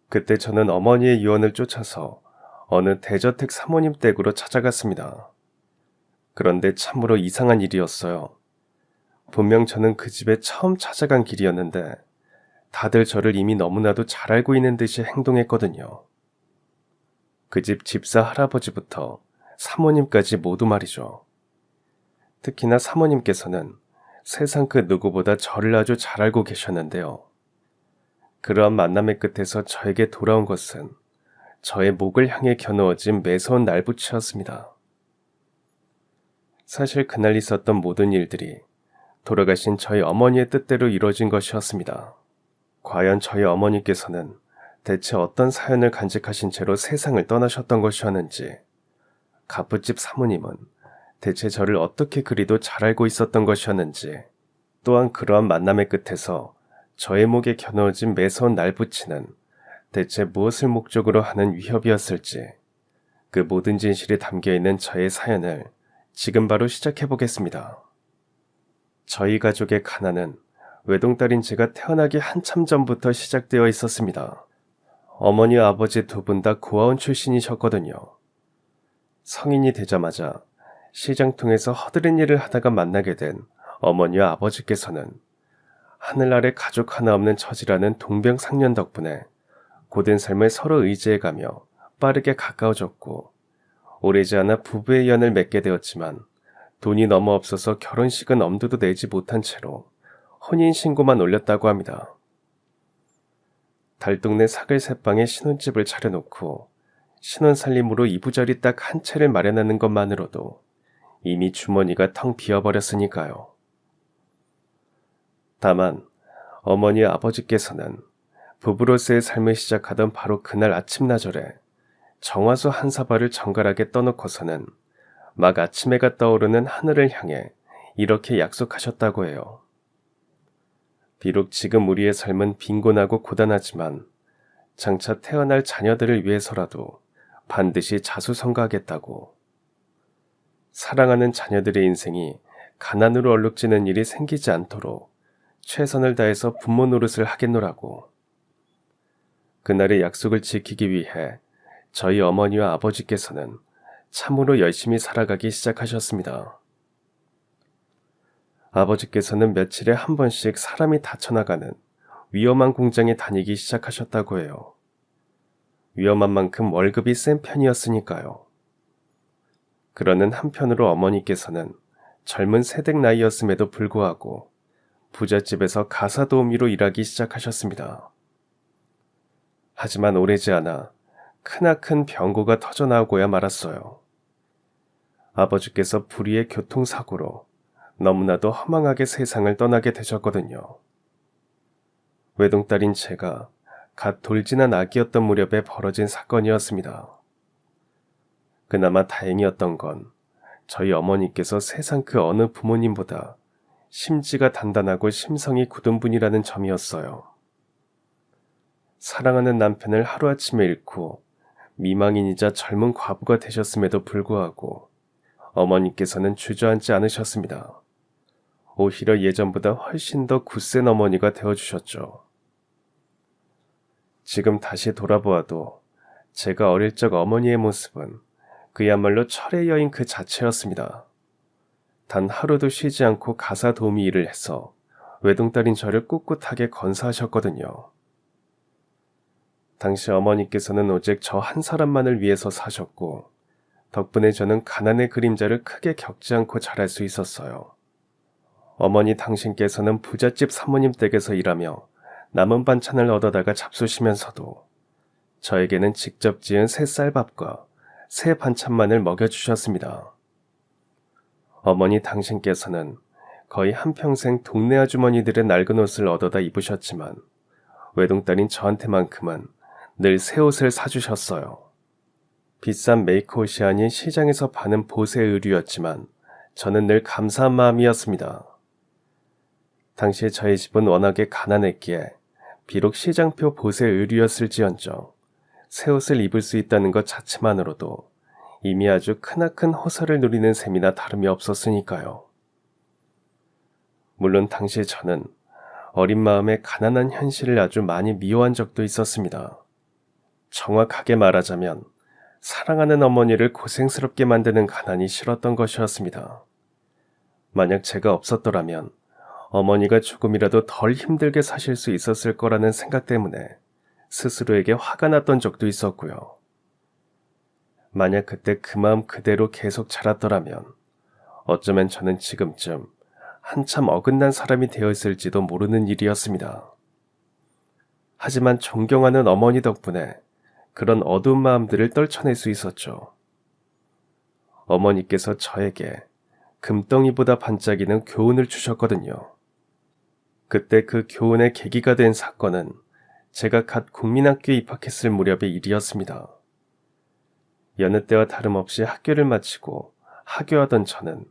그때 저는 어머니의 유언을 쫓아서 어느 대저택 사모님 댁으로 찾아갔습니다. 그런데 참으로 이상한 일이었어요. 분명 저는 그 집에 처음 찾아간 길이었는데 다들 저를 이미 너무나도 잘 알고 있는 듯이 행동했거든요. 그 집 집사 할아버지부터 사모님까지 모두 말이죠. 특히나 사모님께서는 세상 그 누구보다 저를 아주 잘 알고 계셨는데요. 그러한 만남의 끝에서 저에게 돌아온 것은 저의 목을 향해 겨누어진 매서운 날붙이었습니다. 사실 그날 있었던 모든 일들이 돌아가신 저희 어머니의 뜻대로 이루어진 것이었습니다. 과연 저희 어머니께서는 대체 어떤 사연을 간직하신 채로 세상을 떠나셨던 것이었는지, 갑부집 사모님은 대체 저를 어떻게 그리도 잘 알고 있었던 것이었는지, 또한 그러한 만남의 끝에서 저의 목에 겨누어진 매서운 날붙이는 대체 무엇을 목적으로 하는 위협이었을지, 그 모든 진실이 담겨있는 저의 사연을 지금 바로 시작해보겠습니다. 저희 가족의 가난은 외동딸인 제가 태어나기 한참 전부터 시작되어 있었습니다. 어머니 아버지 두 분 다 고아원 출신이셨거든요. 성인이 되자마자 시장통에서 허드렛 일을 하다가 만나게 된 어머니와 아버지께서는 하늘 아래 가족 하나 없는 처지라는 동병상련 덕분에 고된 삶을 서로 의지해가며 빠르게 가까워졌고, 오래지 않아 부부의 연을 맺게 되었지만 돈이 너무 없어서 결혼식은 엄두도 내지 못한 채로 혼인신고만 올렸다고 합니다. 달동네 사글새방에 신혼집을 차려놓고 신혼살림으로 이부자리 딱 한 채를 마련하는 것만으로도 이미 주머니가 텅 비어버렸으니까요. 다만 어머니 아버지께서는 부부로서의 삶을 시작하던 바로 그날 아침나절에 정화수 한 사발을 정갈하게 떠놓고서는 막 아침해가 떠오르는 하늘을 향해 이렇게 약속하셨다고 해요. 비록 지금 우리의 삶은 빈곤하고 고단하지만 장차 태어날 자녀들을 위해서라도 반드시 자수성가하겠다고. 사랑하는 자녀들의 인생이 가난으로 얼룩지는 일이 생기지 않도록 최선을 다해서 부모 노릇을 하겠노라고. 그날의 약속을 지키기 위해 저희 어머니와 아버지께서는 참으로 열심히 살아가기 시작하셨습니다. 아버지께서는 며칠에 한 번씩 사람이 다쳐나가는 위험한 공장에 다니기 시작하셨다고 해요. 위험한 만큼 월급이 센 편이었으니까요. 그러는 한편으로 어머니께서는 젊은 새댁 나이였음에도 불구하고 부잣집에서 가사도우미로 일하기 시작하셨습니다. 하지만 오래지 않아 크나큰 병고가 터져나오고야 말았어요. 아버지께서 불의의 교통사고로 너무나도 허망하게 세상을 떠나게 되셨거든요. 외동딸인 제가 갓 돌진한 아기였던 무렵에 벌어진 사건이었습니다. 그나마 다행이었던 건 저희 어머니께서 세상 그 어느 부모님보다 심지가 단단하고 심성이 굳은 분이라는 점이었어요. 사랑하는 남편을 하루아침에 잃고 미망인이자 젊은 과부가 되셨음에도 불구하고 어머니께서는 주저앉지 않으셨습니다. 오히려 예전보다 훨씬 더 굳센 어머니가 되어주셨죠. 지금 다시 돌아보아도 제가 어릴 적 어머니의 모습은 그야말로 철의 여인 그 자체였습니다. 단 하루도 쉬지 않고 가사 도우미 일을 해서 외동딸인 저를 꿋꿋하게 건사하셨거든요. 당시 어머니께서는 오직 저 한 사람만을 위해서 사셨고, 덕분에 저는 가난의 그림자를 크게 겪지 않고 자랄 수 있었어요. 어머니 당신께서는 부잣집 사모님 댁에서 일하며 남은 반찬을 얻어다가 잡수시면서도 저에게는 직접 지은 새 쌀밥과 새 반찬만을 먹여주셨습니다. 어머니 당신께서는 거의 한평생 동네 아주머니들의 낡은 옷을 얻어다 입으셨지만 외동딸인 저한테만큼은 늘 새 옷을 사주셨어요. 비싼 메이크옷이 아닌 시장에서 파는 보세 의류였지만 저는 늘 감사한 마음이었습니다. 당시 저희 집은 워낙에 가난했기에 비록 시장표 보세 의류였을지언정 새 옷을 입을 수 있다는 것 자체만으로도 이미 아주 크나큰 호사를 누리는 셈이나 다름이 없었으니까요. 물론 당시 저는 어린 마음에 가난한 현실을 아주 많이 미워한 적도 있었습니다. 정확하게 말하자면 사랑하는 어머니를 고생스럽게 만드는 가난이 싫었던 것이었습니다. 만약 제가 없었더라면 어머니가 조금이라도 덜 힘들게 사실 수 있었을 거라는 생각 때문에 스스로에게 화가 났던 적도 있었고요. 만약 그때 그 마음 그대로 계속 자랐더라면 어쩌면 저는 지금쯤 한참 어긋난 사람이 되어 있을지도 모르는 일이었습니다. 하지만 존경하는 어머니 덕분에 그런 어두운 마음들을 떨쳐낼 수 있었죠. 어머니께서 저에게 금덩이보다 반짝이는 교훈을 주셨거든요. 그때 그 교훈의 계기가 된 사건은 제가 갓 국민학교에 입학했을 무렵의 일이었습니다. 여느 때와 다름없이 학교를 마치고 하교하던 저는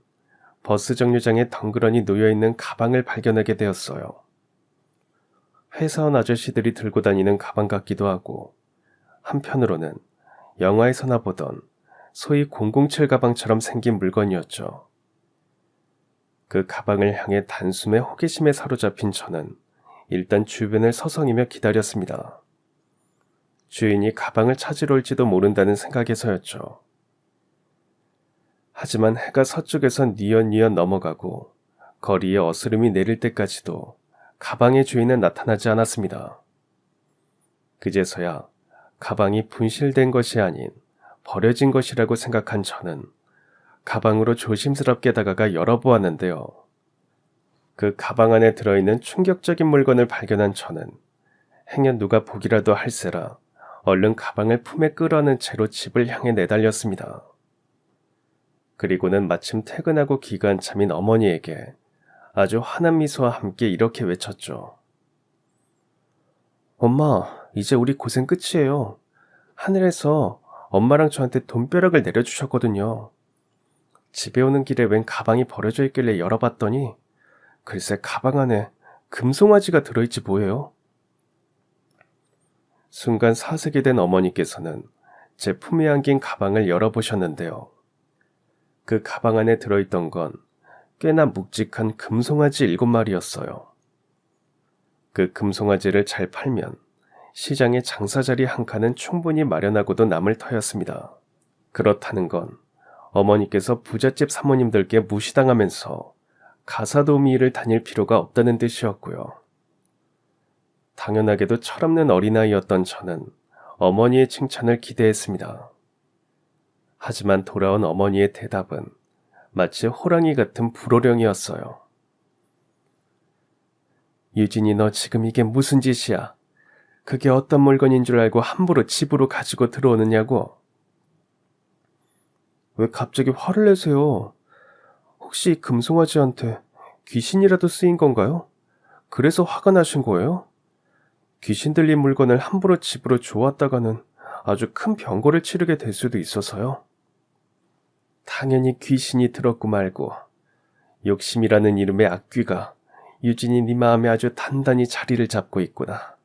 버스 정류장에 덩그러니 놓여있는 가방을 발견하게 되었어요. 회사원 아저씨들이 들고 다니는 가방 같기도 하고 한편으로는 영화에서나 보던 소위 007 가방처럼 생긴 물건이었죠. 그 가방을 향해 단숨에 호기심에 사로잡힌 저는 일단 주변을 서성이며 기다렸습니다. 주인이 가방을 찾으러 올지도 모른다는 생각에서였죠. 하지만 해가 서쪽에서 뉘엿뉘엿 넘어가고 거리에 어스름이 내릴 때까지도 가방의 주인은 나타나지 않았습니다. 그제서야 가방이 분실된 것이 아닌 버려진 것이라고 생각한 저는 가방으로 조심스럽게 다가가 열어보았는데요. 그 가방 안에 들어있는 충격적인 물건을 발견한 저는 행여 누가 보기라도 할세라 얼른 가방을 품에 끌어안은 채로 집을 향해 내달렸습니다. 그리고는 마침 퇴근하고 기가 한참인 어머니에게 아주 환한 미소와 함께 이렇게 외쳤죠. 엄마, 이제 우리 고생 끝이에요. 하늘에서 엄마랑 저한테 돈벼락을 내려주셨거든요. 집에 오는 길에 웬 가방이 버려져 있길래 열어봤더니 글쎄 가방 안에 금송아지가 들어있지 뭐예요. 순간 사색이 된 어머니께서는 제 품에 안긴 가방을 열어보셨는데요. 그 가방 안에 들어있던 건 꽤나 묵직한 금송아지 7마리였어요. 그 금송아지를 잘 팔면 시장에 장사자리 한 칸은 충분히 마련하고도 남을 터였습니다. 그렇다는 건 어머니께서 부잣집 사모님들께 무시당하면서 가사도우미 일을 다닐 필요가 없다는 뜻이었고요. 당연하게도 철없는 어린아이였던 저는 어머니의 칭찬을 기대했습니다. 하지만 돌아온 어머니의 대답은 마치 호랑이 같은 불호령이었어요. 유진이, 너 지금 이게 무슨 짓이야? 그게 어떤 물건인 줄 알고 함부로 집으로 가지고 들어오느냐고? 왜 갑자기 화를 내세요? 혹시 금송아지한테 귀신이라도 쓰인 건가요? 그래서 화가 나신 거예요? 귀신 들린 물건을 함부로 집으로 줘왔다가는 아주 큰 병고를 치르게 될 수도 있어서요. 당연히 귀신이 들었고 말고 욕심이라는 이름의 악귀가 유진이 네 마음에 아주 단단히 자리를 잡고 있구나.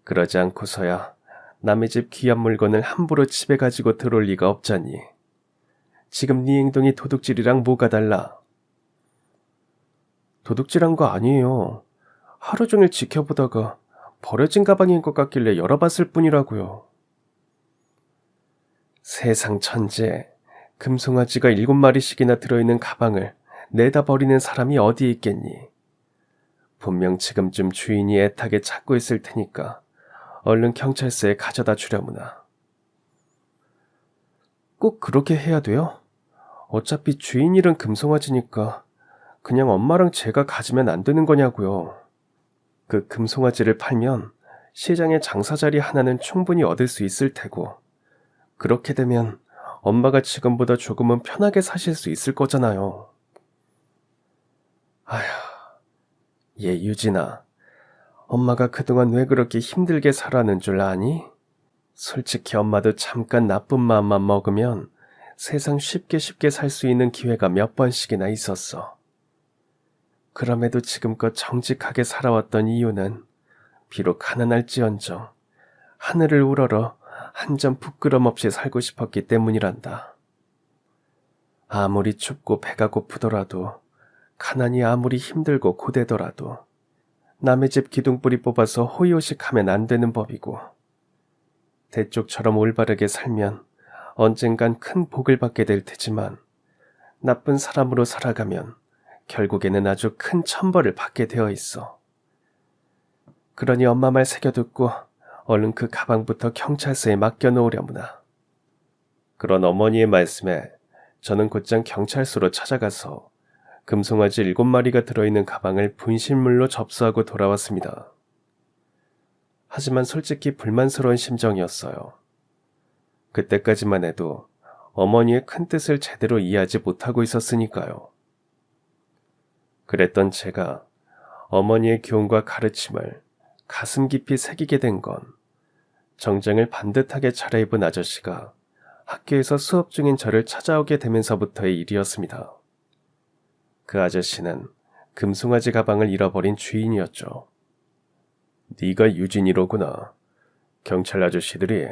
그러지 않고서야 남의 집 귀한 물건을 함부로 집에 가지고 들어올 리가 없잖니. 지금 네 행동이 도둑질이랑 뭐가 달라? 도둑질한 거 아니에요. 하루 종일 지켜보다가 버려진 가방인 것 같길래 열어봤을 뿐이라고요. 세상 천재, 금송아지가 7마리씩이나 들어있는 가방을 내다 버리는 사람이 어디 있겠니? 분명 지금쯤 주인이 애타게 찾고 있을 테니까 얼른 경찰서에 가져다 주려무나. 꼭 그렇게 해야 돼요? 어차피 주인 일은 금송아지니까 그냥 엄마랑 제가 가지면 안 되는 거냐고요. 그 금송아지를 팔면 시장에 장사자리 하나는 충분히 얻을 수 있을 테고 그렇게 되면 엄마가 지금보다 조금은 편하게 사실 수 있을 거잖아요. 아휴, 얘 유진아, 엄마가 그동안 왜 그렇게 힘들게 살아는 줄 아니? 솔직히 엄마도 잠깐 나쁜 마음만 먹으면 세상 쉽게 살 수 있는 기회가 몇 번씩이나 있었어. 그럼에도 지금껏 정직하게 살아왔던 이유는 비록 가난할지언정 하늘을 우러러 한 점 부끄럼 없이 살고 싶었기 때문이란다. 아무리 춥고 배가 고프더라도, 가난이 아무리 힘들고 고되더라도 남의 집 기둥뿌리 뽑아서 호의호식하면 안 되는 법이고, 대쪽처럼 올바르게 살면 언젠간 큰 복을 받게 될 테지만 나쁜 사람으로 살아가면 결국에는 아주 큰 천벌을 받게 되어 있어. 그러니 엄마 말 새겨듣고 얼른 그 가방부터 경찰서에 맡겨놓으려무나. 그런 어머니의 말씀에 저는 곧장 경찰서로 찾아가서 금송아지 7마리가 들어있는 가방을 분실물로 접수하고 돌아왔습니다. 하지만 솔직히 불만스러운 심정이었어요. 그때까지만 해도 어머니의 큰 뜻을 제대로 이해하지 못하고 있었으니까요. 그랬던 제가 어머니의 교훈과 가르침을 가슴 깊이 새기게 된 건 정장을 반듯하게 차려입은 아저씨가 학교에서 수업 중인 저를 찾아오게 되면서부터의 일이었습니다. 그 아저씨는 금송아지 가방을 잃어버린 주인이었죠. 네가 유진이로구나. 경찰 아저씨들이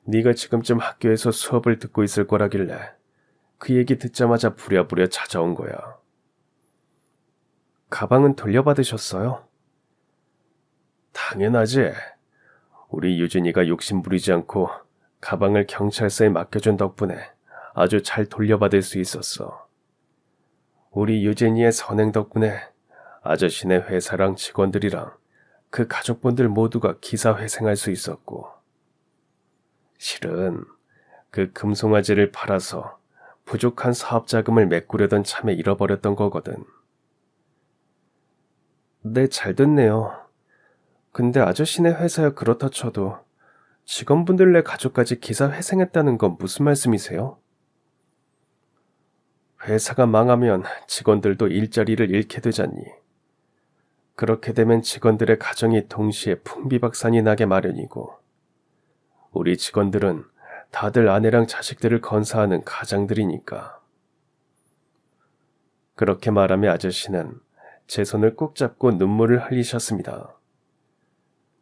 네가 지금쯤 학교에서 수업을 듣고 있을 거라길래 그 얘기 듣자마자 부랴부랴 찾아온 거야. 가방은 돌려받으셨어요? 당연하지. 우리 유진이가 욕심 부리지 않고 가방을 경찰서에 맡겨준 덕분에 아주 잘 돌려받을 수 있었어. 우리 유진이의 선행 덕분에 아저씨네 회사랑 직원들이랑 그 가족분들 모두가 기사회생할 수 있었고, 실은 그 금송아지를 팔아서 부족한 사업 자금을 메꾸려던 참에 잃어버렸던 거거든. 네, 잘 됐네요. 근데 아저씨네 회사야 그렇다 쳐도 직원분들네 가족까지 기사회생했다는 건 무슨 말씀이세요? 회사가 망하면 직원들도 일자리를 잃게 되잖니. 그렇게 되면 직원들의 가정이 동시에 풍비박산이 나게 마련이고, 우리 직원들은 다들 아내랑 자식들을 건사하는 가장들이니까. 그렇게 말하며 아저씨는 제 손을 꼭 잡고 눈물을 흘리셨습니다.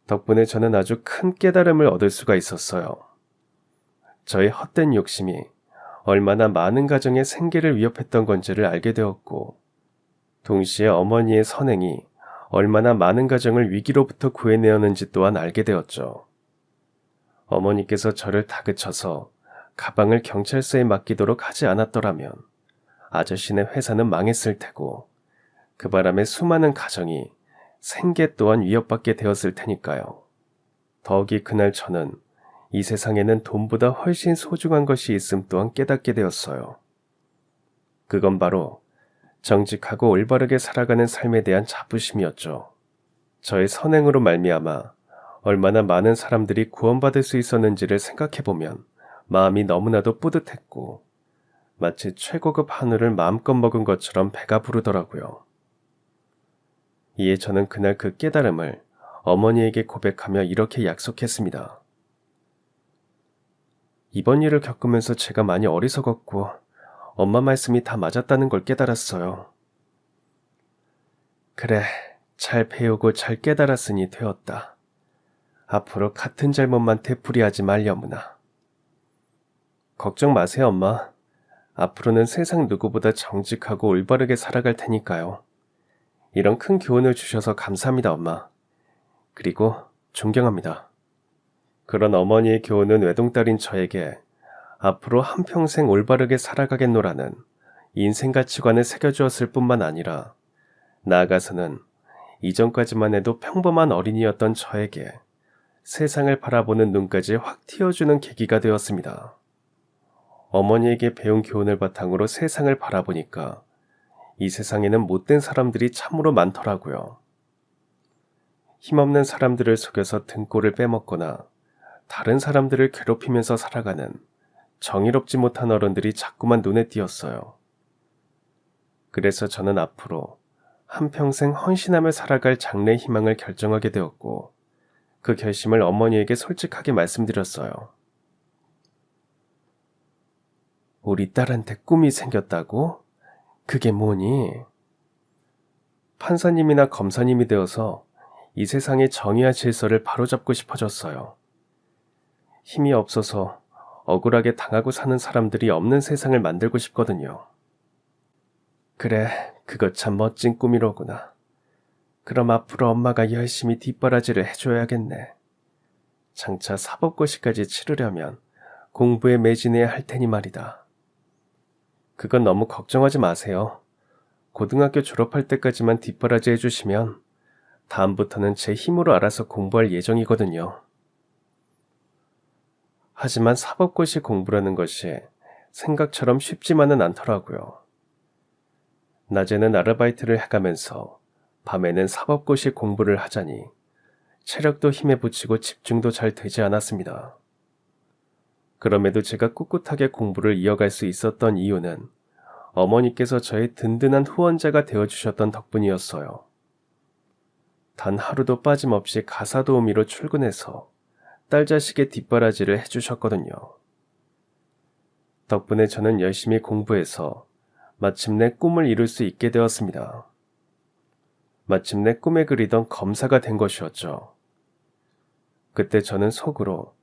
덕분에 저는 아주 큰 깨달음을 얻을 수가 있었어요. 저의 헛된 욕심이 얼마나 많은 가정의 생계를 위협했던 건지를 알게 되었고, 동시에 어머니의 선행이 얼마나 많은 가정을 위기로부터 구해내었는지 또한 알게 되었죠. 어머니께서 저를 다그쳐서 가방을 경찰서에 맡기도록 하지 않았더라면 아저씨네 회사는 망했을 테고, 그 바람에 수많은 가정이 생계 또한 위협받게 되었을 테니까요. 더욱이 그날 저는 이 세상에는 돈보다 훨씬 소중한 것이 있음 또한 깨닫게 되었어요. 그건 바로 정직하고 올바르게 살아가는 삶에 대한 자부심이었죠. 저의 선행으로 말미암아 얼마나 많은 사람들이 구원받을 수 있었는지를 생각해보면 마음이 너무나도 뿌듯했고, 마치 최고급 한우를 마음껏 먹은 것처럼 배가 부르더라고요. 이에 저는 그날 그 깨달음을 어머니에게 고백하며 이렇게 약속했습니다. 이번 일을 겪으면서 제가 많이 어리석었고 엄마 말씀이 다 맞았다는 걸 깨달았어요. 그래, 잘 배우고 잘 깨달았으니 되었다. 앞으로 같은 잘못만 되풀이하지 말려무나. 걱정 마세요, 엄마. 앞으로는 세상 누구보다 정직하고 올바르게 살아갈 테니까요. 이런 큰 교훈을 주셔서 감사합니다, 엄마. 그리고 존경합니다. 그런 어머니의 교훈은 외동딸인 저에게 앞으로 한평생 올바르게 살아가겠노라는 인생 가치관을 새겨주었을 뿐만 아니라, 나아가서는 이전까지만 해도 평범한 어린이였던 저에게 세상을 바라보는 눈까지 확 틔워주는 계기가 되었습니다. 어머니에게 배운 교훈을 바탕으로 세상을 바라보니까 이 세상에는 못된 사람들이 참으로 많더라고요. 힘없는 사람들을 속여서 등골을 빼먹거나 다른 사람들을 괴롭히면서 살아가는 정의롭지 못한 어른들이 자꾸만 눈에 띄었어요. 그래서 저는 앞으로 한평생 헌신하며 살아갈 장래의 희망을 결정하게 되었고, 그 결심을 어머니에게 솔직하게 말씀드렸어요. 우리 딸한테 꿈이 생겼다고? 그게 뭐니? 판사님이나 검사님이 되어서 이 세상의 정의와 질서를 바로잡고 싶어졌어요. 힘이 없어서 억울하게 당하고 사는 사람들이 없는 세상을 만들고 싶거든요. 그래, 그거 참 멋진 꿈이로구나. 그럼 앞으로 엄마가 열심히 뒷바라지를 해줘야겠네. 장차 사법고시까지 치르려면 공부에 매진해야 할 테니 말이다. 그건 너무 걱정하지 마세요. 고등학교 졸업할 때까지만 뒷바라지 해주시면 다음부터는 제 힘으로 알아서 공부할 예정이거든요. 하지만 사법고시 공부라는 것이 생각처럼 쉽지만은 않더라고요. 낮에는 아르바이트를 해가면서 밤에는 사법고시 공부를 하자니 체력도 힘에 부치고 집중도 잘 되지 않았습니다. 그럼에도 제가 꿋꿋하게 공부를 이어갈 수 있었던 이유는 어머니께서 저의 든든한 후원자가 되어주셨던 덕분이었어요. 단 하루도 빠짐없이 가사 도우미로 출근해서 딸 자식의 뒷바라지를 해주셨거든요. 덕분에 저는 열심히 공부해서 마침내 꿈을 이룰 수 있게 되었습니다. 마침내 꿈에 그리던 검사가 된 것이었죠. 그때 저는 속으로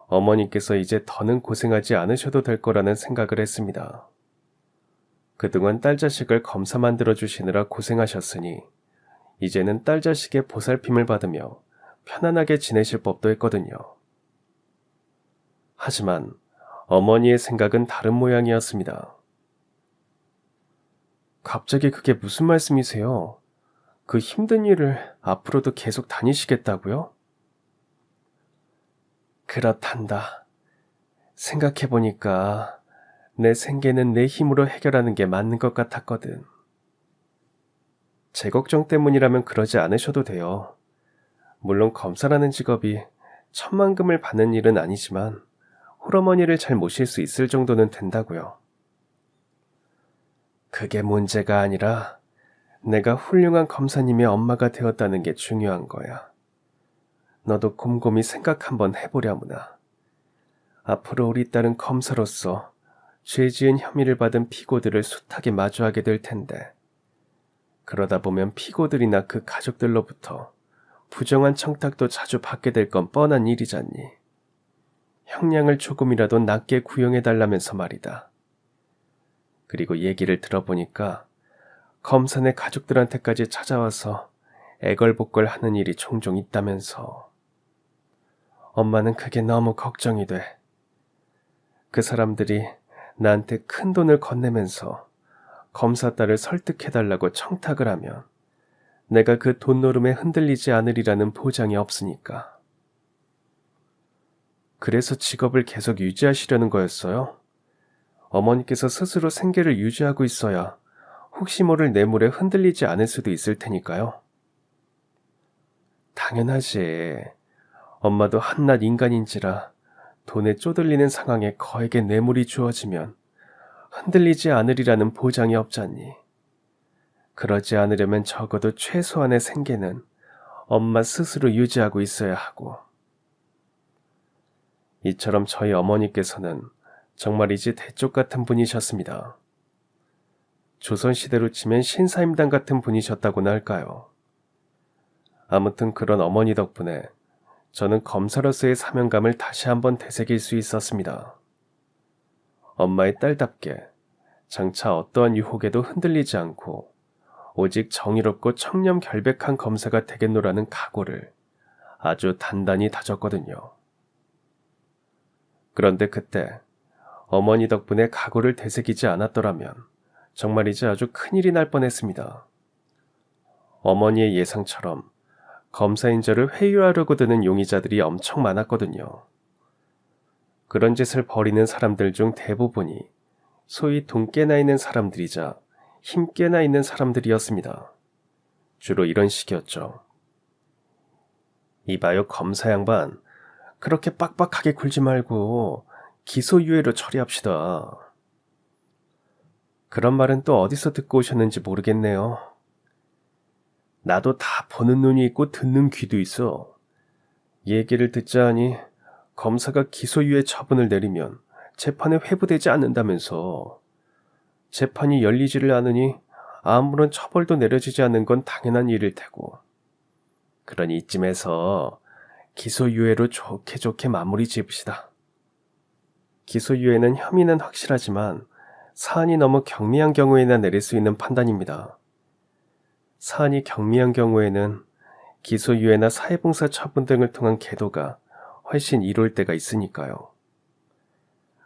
어머니께서 이제 더는 고생하지 않으셔도 될 거라는 생각을 했습니다. 그동안 딸 자식을 검사 만들어주시느라 고생하셨으니 이제는 딸 자식의 보살핌을 받으며 편안하게 지내실 법도 했거든요. 하지만 어머니의 생각은 다른 모양이었습니다. 갑자기 그게 무슨 말씀이세요? 그 힘든 일을 앞으로도 계속 다니시겠다고요? 그렇단다. 생각해보니까 내 생계는 내 힘으로 해결하는 게 맞는 것 같았거든. 제 걱정 때문이라면 그러지 않으셔도 돼요. 물론 검사라는 직업이 천만금을 받는 일은 아니지만 홀어머니를 잘 모실 수 있을 정도는 된다고요. 그게 문제가 아니라 내가 훌륭한 검사님의 엄마가 되었다는 게 중요한 거야. 너도 곰곰이 생각 한번 해보려무나. 앞으로 우리 딸은 검사로서 죄 지은 혐의를 받은 피고들을 숱하게 마주하게 될 텐데 그러다 보면 피고들이나 그 가족들로부터 부정한 청탁도 자주 받게 될 건 뻔한 일이잖니. 형량을 조금이라도 낮게 구형해달라면서 말이다. 그리고 얘기를 들어보니까 검사네 가족들한테까지 찾아와서 애걸복걸 하는 일이 종종 있다면서. 엄마는 그게 너무 걱정이 돼. 그 사람들이 나한테 큰 돈을 건네면서 검사 딸을 설득해달라고 청탁을 하면 내가 그 돈 노름에 흔들리지 않으리라는 보장이 없으니까. 그래서 직업을 계속 유지하시려는 거였어요? 어머니께서 스스로 생계를 유지하고 있어야 혹시 모를 뇌물에 흔들리지 않을 수도 있을 테니까요. 당연하지. 엄마도 한낱 인간인지라 돈에 쪼들리는 상황에 거액의 뇌물이 주어지면 흔들리지 않으리라는 보장이 없잖니. 그러지 않으려면 적어도 최소한의 생계는 엄마 스스로 유지하고 있어야 하고. 이처럼 저희 어머니께서는 정말이지 대쪽 같은 분이셨습니다. 조선시대로 치면 신사임당 같은 분이셨다고나 할까요. 아무튼 그런 어머니 덕분에 저는 검사로서의 사명감을 다시 한번 되새길 수 있었습니다. 엄마의 딸답게 장차 어떠한 유혹에도 흔들리지 않고 오직 정의롭고 청렴결백한 검사가 되겠노라는 각오를 아주 단단히 다졌거든요. 그런데 그때 어머니 덕분에 각오를 되새기지 않았더라면 정말이지 아주 큰일이 날 뻔했습니다. 어머니의 예상처럼 검사인 저를 회유하려고 드는 용의자들이 엄청 많았거든요. 그런 짓을 벌이는 사람들 중 대부분이 소위 돈 깨나 있는 사람들이자 힘 깨나 있는 사람들이었습니다. 주로 이런 식이었죠. 이봐요 검사 양반, 그렇게 빡빡하게 굴지 말고 기소유예로 처리합시다. 그런 말은 또 어디서 듣고 오셨는지 모르겠네요. 나도 다 보는 눈이 있고 듣는 귀도 있어. 얘기를 듣자 하니 검사가 기소유예 처분을 내리면 재판에 회부되지 않는다면서. 재판이 열리지를 않으니 아무런 처벌도 내려지지 않는 건 당연한 일일 테고. 그러니 이쯤에서 기소유예로 좋게 좋게 마무리 지읍시다. 기소유예는 혐의는 확실하지만 사안이 너무 경미한 경우에나 내릴 수 있는 판단입니다. 사안이 경미한 경우에는 기소유예나 사회봉사 처분 등을 통한 계도가 훨씬 이로울 때가 있으니까요.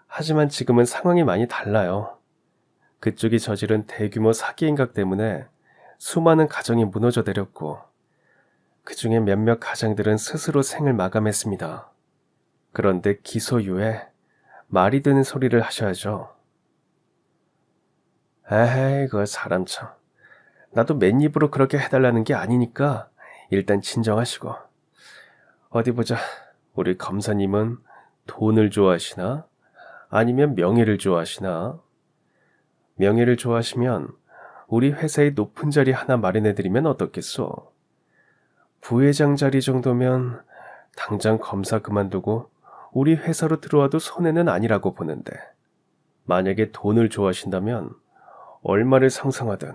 하지만 지금은 상황이 많이 달라요. 그쪽이 저지른 대규모 사기 행각 때문에 수많은 가정이 무너져 내렸고 그 중에 몇몇 가장들은 스스로 생을 마감했습니다. 그런데 기소유예 말이 되는 소리를 하셔야죠. 에헤이, 그 사람 참. 나도 맨입으로 그렇게 해달라는 게 아니니까 일단 진정하시고. 어디 보자. 우리 검사님은 돈을 좋아하시나? 아니면 명예를 좋아하시나? 명예를 좋아하시면 우리 회사에 높은 자리 하나 마련해드리면 어떻겠소? 부회장 자리 정도면 당장 검사 그만두고 우리 회사로 들어와도 손해는 아니라고 보는데, 만약에 돈을 좋아하신다면 얼마를 상상하든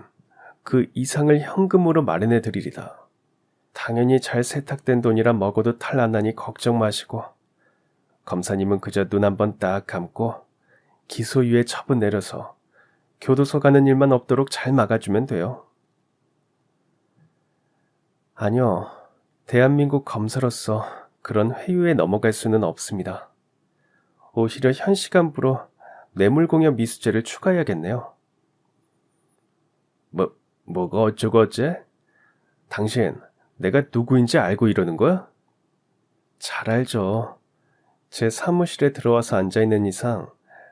그 이상을 현금으로 마련해 드리리다. 당연히 잘 세탁된 돈이라 먹어도 탈 안 나니 걱정 마시고, 검사님은 그저 눈 한번 딱 감고 기소유예 처분 내려서 교도소 가는 일만 없도록 잘 막아주면 돼요. 아니요, 대한민국 검사로서 그런 회유에 넘어갈 수는 없습니다. 오히려 현 시간부로 뇌물공여 미수죄를 추가해야겠네요. 뭐가 어쩌고 어째? 당신, 내가 누구인지 알고 이러는 거야? 잘 알죠. 제 사무실에 들어와서 앉아있는 이상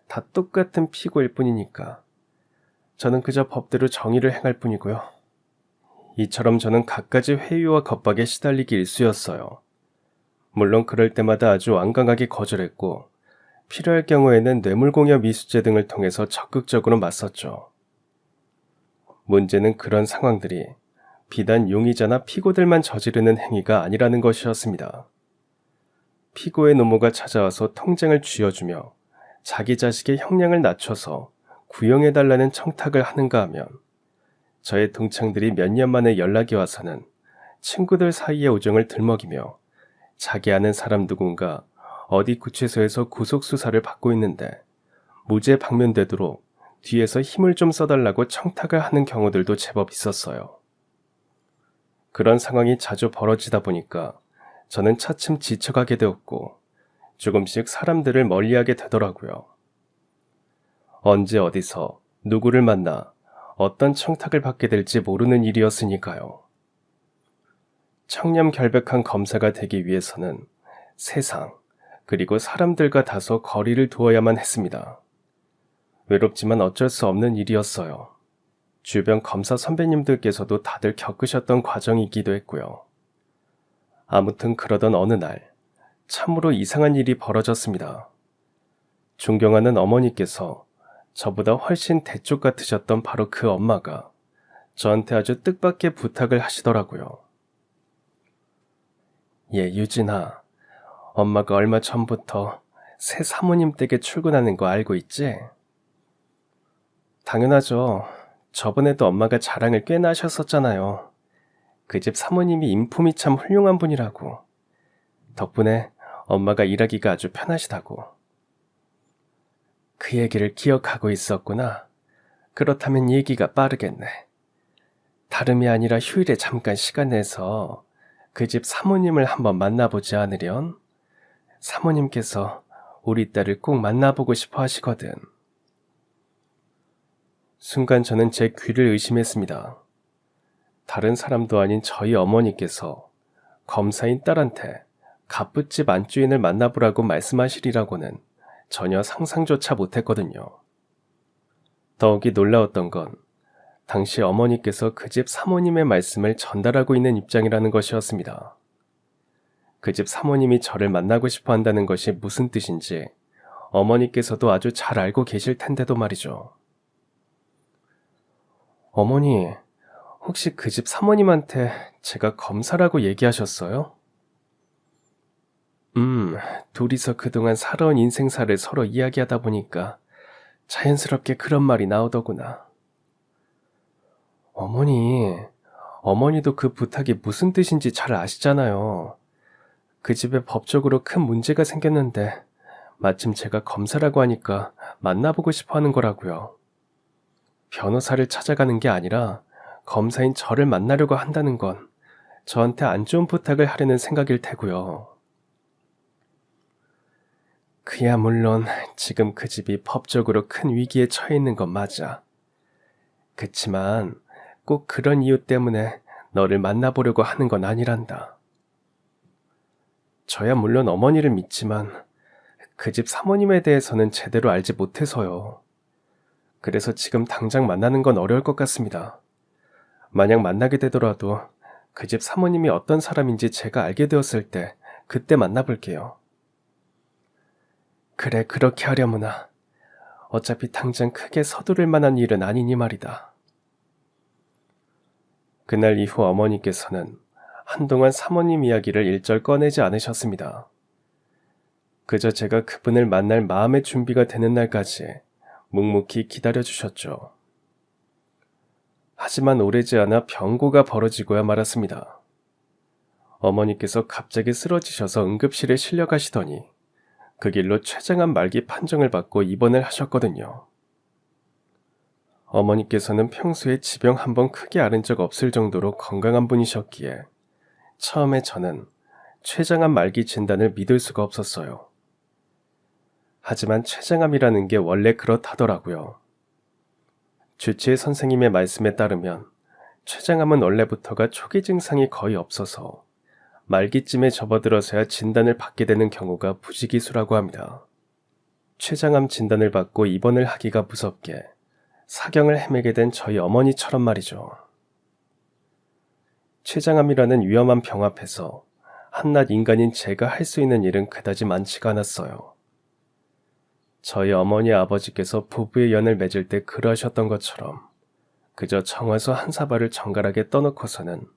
다 똑같은 피고일 뿐이니까. 저는 그저 법대로 정의를 행할 뿐이고요. 이처럼 저는 갖가지 회유와 겁박에 시달리기 일쑤였어요. 물론 그럴 때마다 아주 완강하게 거절했고, 필요할 경우에는 뇌물공여 미수죄 등을 통해서 적극적으로 맞섰죠. 문제는 그런 상황들이 비단 용의자나 피고들만 저지르는 행위가 아니라는 것이었습니다. 피고의 노모가 찾아와서 통장을 쥐어주며 자기 자식의 형량을 낮춰서 구형해달라는 청탁을 하는가 하면, 저의 동창들이 몇 년 만에 연락이 와서는 친구들 사이의 우정을 들먹이며 자기 아는 사람 누군가 어디 구치소에서 구속수사를 받고 있는데 무죄 방면되도록 뒤에서 힘을 좀 써달라고 청탁을 하는 경우들도 제법 있었어요. 그런 상황이 자주 벌어지다 보니까 저는 차츰 지쳐가게 되었고 조금씩 사람들을 멀리하게 되더라고요. 언제 어디서 누구를 만나 어떤 청탁을 받게 될지 모르는 일이었으니까요. 청렴결백한 검사가 되기 위해서는 세상, 그리고 사람들과 다소 거리를 두어야만 했습니다. 외롭지만 어쩔 수 없는 일이었어요. 주변 검사 선배님들께서도 다들 겪으셨던 과정이기도 했고요. 아무튼 그러던 어느 날 참으로 이상한 일이 벌어졌습니다. 존경하는 어머니께서 저보다 훨씬 대쪽 같으셨던 바로 그 엄마가 저한테 아주 뜻밖의 부탁을 하시더라고요. 유진아, 엄마가 얼마 전부터 새 사모님 댁에 출근하는 거 알고 있지? 당연하죠. 저번에도 엄마가 자랑을 꽤나 하셨었잖아요. 그 집 사모님이 인품이 참 훌륭한 분이라고. 덕분에 엄마가 일하기가 아주 편하시다고. 그 얘기를 기억하고 있었구나. 그렇다면 얘기가 빠르겠네. 다름이 아니라 휴일에 잠깐 시간 내서 그 집 사모님을 한번 만나보지 않으련? 사모님께서 우리 딸을 꼭 만나보고 싶어 하시거든. 순간 저는 제 귀를 의심했습니다. 다른 사람도 아닌 저희 어머니께서 검사인 딸한테 갑부집 안주인을 만나보라고 말씀하시리라고는 전혀 상상조차 못했거든요. 더욱이 놀라웠던 건 당시 어머니께서 그 집 사모님의 말씀을 전달하고 있는 입장이라는 것이었습니다. 그 집 사모님이 저를 만나고 싶어 한다는 것이 무슨 뜻인지 어머니께서도 아주 잘 알고 계실 텐데도 말이죠. 어머니, 혹시 그 집 사모님한테 제가 검사라고 얘기하셨어요? 둘이서 그동안 살아온 인생사를 서로 이야기하다 보니까 자연스럽게 그런 말이 나오더구나. 어머니도 그 부탁이 무슨 뜻인지 잘 아시잖아요. 그 집에 법적으로 큰 문제가 생겼는데 마침 제가 검사라고 하니까 만나보고 싶어 하는 거라고요. 변호사를 찾아가는 게 아니라 검사인 저를 만나려고 한다는 건 저한테 안 좋은 부탁을 하려는 생각일 테고요. 그야 물론 지금 그 집이 법적으로 큰 위기에 처해 있는 건 맞아. 그치만 꼭 그런 이유 때문에 너를 만나보려고 하는 건 아니란다. 저야 물론 어머니를 믿지만 그 집 사모님에 대해서는 제대로 알지 못해서요. 그래서 지금 당장 만나는 건 어려울 것 같습니다. 만약 만나게 되더라도 그 집 사모님이 어떤 사람인지 제가 알게 되었을 때 그때 만나볼게요. 그래, 그렇게 하려무나. 어차피 당장 크게 서두를 만한 일은 아니니 말이다. 그날 이후 어머니께서는 한동안 사모님 이야기를 일절 꺼내지 않으셨습니다. 그저 제가 그분을 만날 마음의 준비가 되는 날까지 묵묵히 기다려주셨죠. 하지만 오래지 않아 병고가 벌어지고야 말았습니다. 어머니께서 갑자기 쓰러지셔서 응급실에 실려가시더니 그 길로 췌장암 말기 판정을 받고 입원을 하셨거든요. 어머니께서는 평소에 지병 한 번 크게 앓은 적 없을 정도로 건강한 분이셨기에 처음에 저는 췌장암 말기 진단을 믿을 수가 없었어요. 하지만 췌장암이라는 게 원래 그렇다더라고요. 주치의 선생님의 말씀에 따르면 췌장암은 원래부터가 초기 증상이 거의 없어서 말기쯤에 접어들어서야 진단을 받게 되는 경우가 부지기수라고 합니다. 췌장암 진단을 받고 입원을 하기가 무섭게 사경을 헤매게 된 저희 어머니처럼 말이죠. 췌장암이라는 위험한 병 앞에서 한낱 인간인 제가 할 수 있는 일은 그다지 많지가 않았어요. 저희 어머니 아버지께서 부부의 연을 맺을 때 그러하셨던 것처럼 그저 정화수 한 사발을 정갈하게 떠놓고서는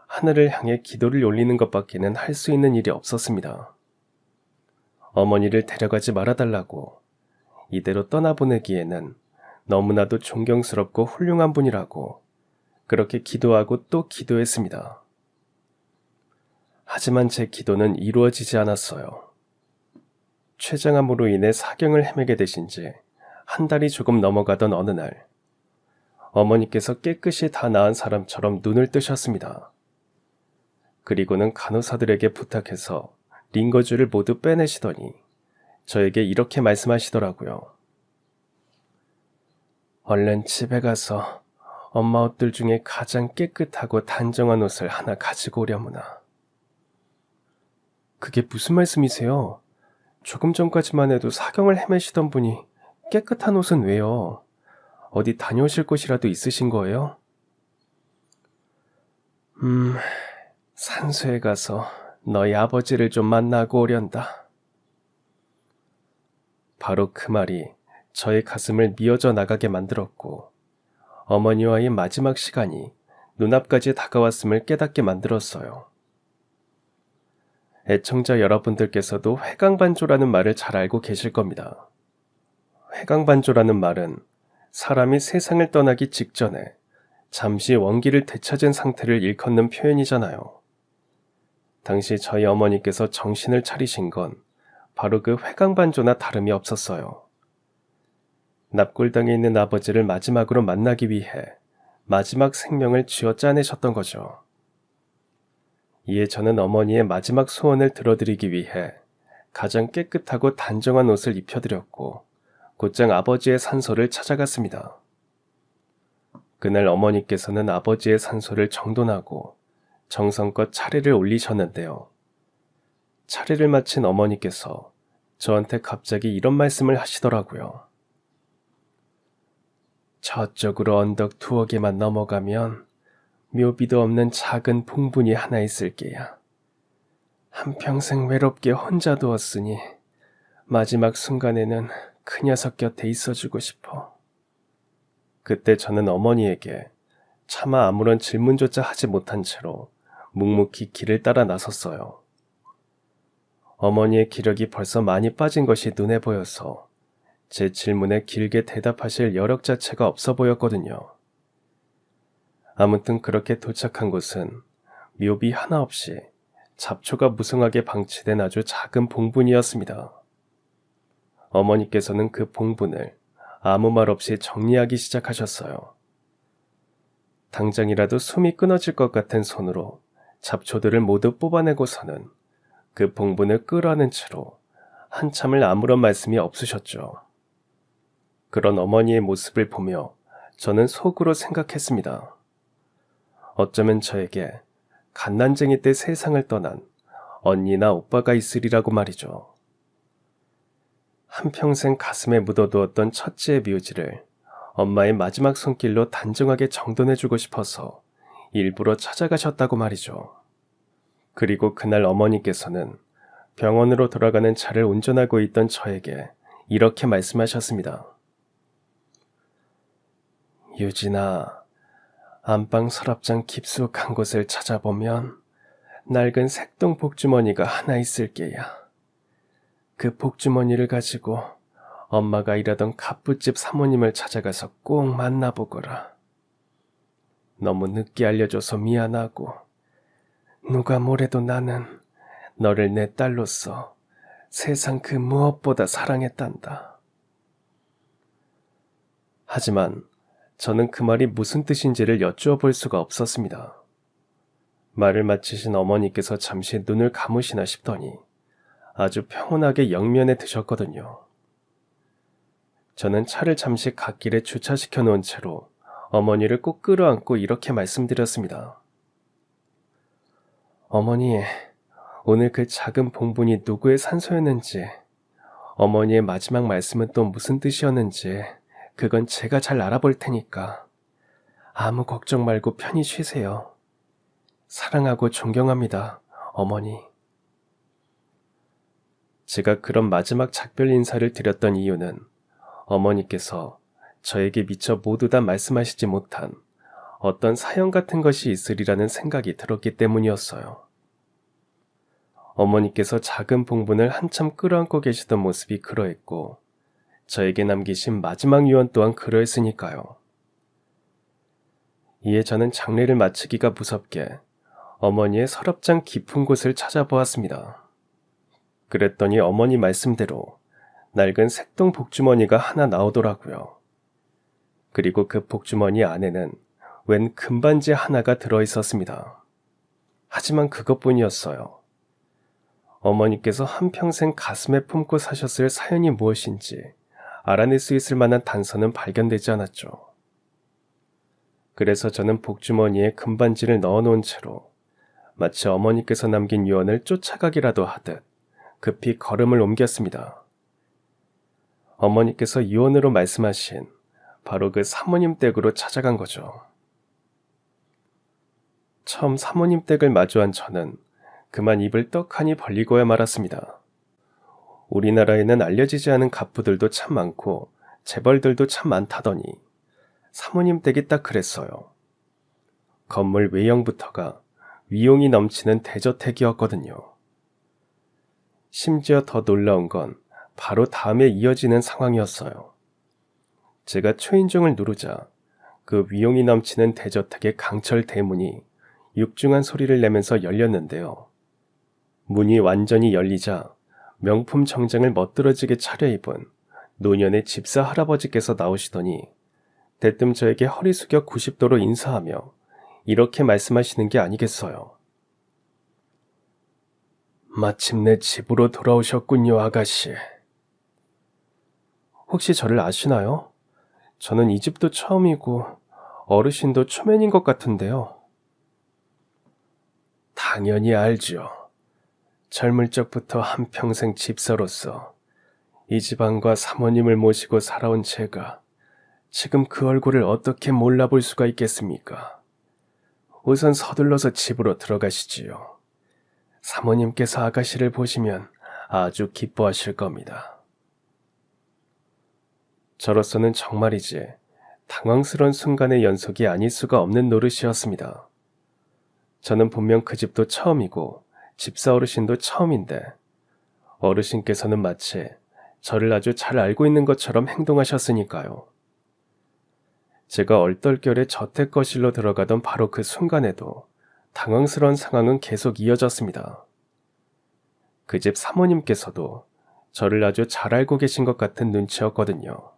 하늘을 향해 기도를 올리는 것밖에는 할 수 있는 일이 없었습니다. 어머니를 데려가지 말아달라고 이대로 떠나보내기에는 너무나도 존경스럽고 훌륭한 분이라고 그렇게 기도하고 또 기도했습니다. 하지만 제 기도는 이루어지지 않았어요. 췌장암으로 인해 사경을 헤매게 되신 지 한 달이 조금 넘어가던 어느 날 어머니께서 깨끗이 다 나은 사람처럼 눈을 뜨셨습니다. 그리고는 간호사들에게 부탁해서 링거줄을 모두 빼내시더니 저에게 이렇게 말씀하시더라고요. 얼른 집에 가서 엄마 옷들 중에 가장 깨끗하고 단정한 옷을 하나 가지고 오려무나. 그게 무슨 말씀이세요? 조금 전까지만 해도 사경을 헤매시던 분이 깨끗한 옷은 왜요? 어디 다녀오실 곳이라도 있으신 거예요? 산소에 가서 너희 아버지를 좀 만나고 오련다. 바로 그 말이 저의 가슴을 미어져 나가게 만들었고 어머니와의 마지막 시간이 눈앞까지 다가왔음을 깨닫게 만들었어요. 애청자 여러분들께서도 회광반조라는 말을 잘 알고 계실 겁니다. 회광반조라는 말은 사람이 세상을 떠나기 직전에 잠시 원기를 되찾은 상태를 일컫는 표현이잖아요. 당시 저희 어머니께서 정신을 차리신 건 바로 그 회광반조나 다름이 없었어요. 납골당에 있는 아버지를 마지막으로 만나기 위해 마지막 생명을 쥐어 짜내셨던 거죠. 이에 저는 어머니의 마지막 소원을 들어드리기 위해 가장 깨끗하고 단정한 옷을 입혀드렸고 곧장 아버지의 산소를 찾아갔습니다. 그날 어머니께서는 아버지의 산소를 정돈하고 정성껏 차례를 올리셨는데요. 차례를 마친 어머니께서 저한테 갑자기 이런 말씀을 하시더라고요. 저쪽으로 언덕 2개만 넘어가면 묘비도 없는 작은 봉분이 하나 있을 게야. 한평생 외롭게 혼자 두었으니 마지막 순간에는 그 녀석 곁에 있어주고 싶어. 그때 저는 어머니에게 차마 아무런 질문조차 하지 못한 채로 묵묵히 길을 따라 나섰어요. 어머니의 기력이 벌써 많이 빠진 것이 눈에 보여서 제 질문에 길게 대답하실 여력 자체가 없어 보였거든요. 아무튼 그렇게 도착한 곳은 묘비 하나 없이 잡초가 무성하게 방치된 아주 작은 봉분이었습니다. 어머니께서는 그 봉분을 아무 말 없이 정리하기 시작하셨어요. 당장이라도 숨이 끊어질 것 같은 손으로 잡초들을 모두 뽑아내고서는 그 봉분을 끌어안은 채로 한참을 아무런 말씀이 없으셨죠. 그런 어머니의 모습을 보며 저는 속으로 생각했습니다. 어쩌면 저에게 갓난쟁이 때 세상을 떠난 언니나 오빠가 있으리라고 말이죠. 한평생 가슴에 묻어두었던 첫째의 묘지를 엄마의 마지막 손길로 단정하게 정돈해주고 싶어서 일부러 찾아가셨다고 말이죠. 그리고 그날 어머니께서는 병원으로 돌아가는 차를 운전하고 있던 저에게 이렇게 말씀하셨습니다. 유진아, 안방 서랍장 깊숙한 곳을 찾아보면 낡은 색동 복주머니가 하나 있을 게야. 그 복주머니를 가지고 엄마가 일하던 갑부집 사모님을 찾아가서 꼭 만나보거라. 너무 늦게 알려줘서 미안하고 누가 뭐래도 나는 너를 내 딸로서 세상 그 무엇보다 사랑했단다. 하지만 저는 그 말이 무슨 뜻인지를 여쭈어 볼 수가 없었습니다. 말을 마치신 어머니께서 잠시 눈을 감으시나 싶더니 아주 평온하게 영면에 드셨거든요. 저는 차를 잠시 갓길에 주차시켜 놓은 채로 어머니를 꼭 끌어안고 이렇게 말씀드렸습니다. 어머니, 오늘 그 작은 봉분이 누구의 산소였는지, 어머니의 마지막 말씀은 또 무슨 뜻이었는지 그건 제가 잘 알아볼 테니까 아무 걱정 말고 편히 쉬세요. 사랑하고 존경합니다, 어머니. 제가 그런 마지막 작별 인사를 드렸던 이유는 어머니께서 저에게 미처 모두 다 말씀하시지 못한 어떤 사연 같은 것이 있으리라는 생각이 들었기 때문이었어요. 어머니께서 작은 봉분을 한참 끌어안고 계시던 모습이 그러했고 저에게 남기신 마지막 유언 또한 그러했으니까요. 이에 저는 장례를 마치기가 무섭게 어머니의 서랍장 깊은 곳을 찾아보았습니다. 그랬더니 어머니 말씀대로 낡은 색동 복주머니가 하나 나오더라고요. 그리고 그 복주머니 안에는 웬 금반지 하나가 들어있었습니다. 하지만 그것뿐이었어요. 어머니께서 한평생 가슴에 품고 사셨을 사연이 무엇인지 알아낼 수 있을 만한 단서는 발견되지 않았죠. 그래서 저는 복주머니에 금반지를 넣어놓은 채로 마치 어머니께서 남긴 유언을 쫓아가기라도 하듯 급히 걸음을 옮겼습니다. 어머니께서 유언으로 말씀하신 바로 그 사모님 댁으로 찾아간 거죠. 처음 사모님 댁을 마주한 저는 그만 입을 떡하니 벌리고야 말았습니다. 우리나라에는 알려지지 않은 갑부들도 참 많고 재벌들도 참 많다더니 사모님 댁이 딱 그랬어요. 건물 외형부터가 위용이 넘치는 대저택이었거든요. 심지어 더 놀라운 건 바로 다음에 이어지는 상황이었어요. 제가 초인종을 누르자 그 위용이 넘치는 대저택의 강철 대문이 육중한 소리를 내면서 열렸는데요. 문이 완전히 열리자 명품 정장을 멋들어지게 차려입은 노년의 집사 할아버지께서 나오시더니 대뜸 저에게 허리 숙여 90도로 인사하며 이렇게 말씀하시는 게 아니겠어요. 마침내 집으로 돌아오셨군요, 아가씨. 혹시 저를 아시나요? 저는 이 집도 처음이고 어르신도 초면인 것 같은데요. 당연히 알죠. 젊을 적부터 한평생 집사로서 이 집안과 사모님을 모시고 살아온 제가 지금 그 얼굴을 어떻게 몰라볼 수가 있겠습니까? 우선 서둘러서 집으로 들어가시지요. 사모님께서 아가씨를 보시면 아주 기뻐하실 겁니다. 저로서는 정말이지 당황스러운 순간의 연속이 아닐 수가 없는 노릇이었습니다. 저는 분명 그 집도 처음이고 집사 어르신도 처음인데 어르신께서는 마치 저를 아주 잘 알고 있는 것처럼 행동하셨으니까요. 제가 얼떨결에 저택 거실로 들어가던 바로 그 순간에도 당황스러운 상황은 계속 이어졌습니다. 그 집 사모님께서도 저를 아주 잘 알고 계신 것 같은 눈치였거든요.